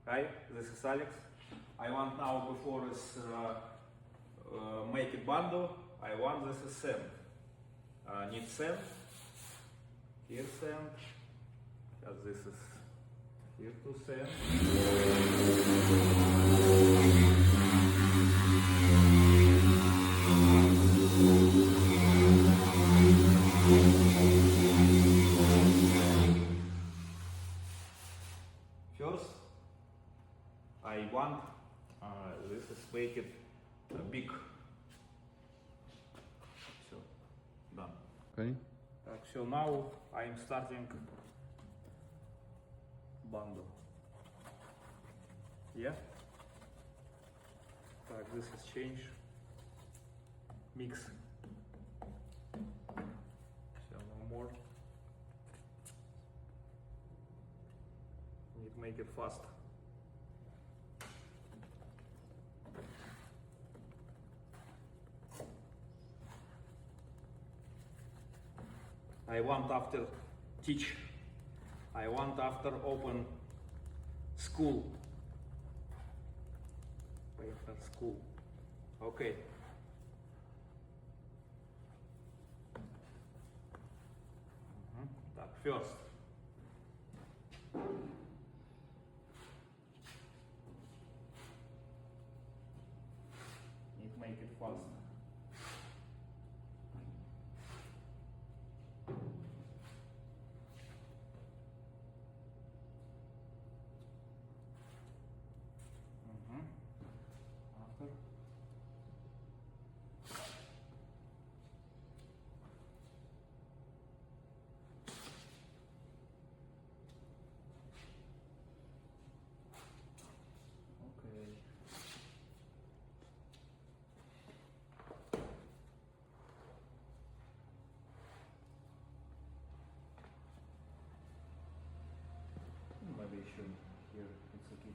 Hi, this is Alex. I want now, before is make it bundle, I want this is send. Need send. Here send. Because this is here to send. First, I want this is make it big. So done. Okay. So now I'm starting bundle. Yeah. Так, this is change. Mix. So no more. Need to make it fast. I want after teach. I want after open school. After school. Okay. Так, first. Need to make it fast. After. Okay. Maybe I should here. It's okay.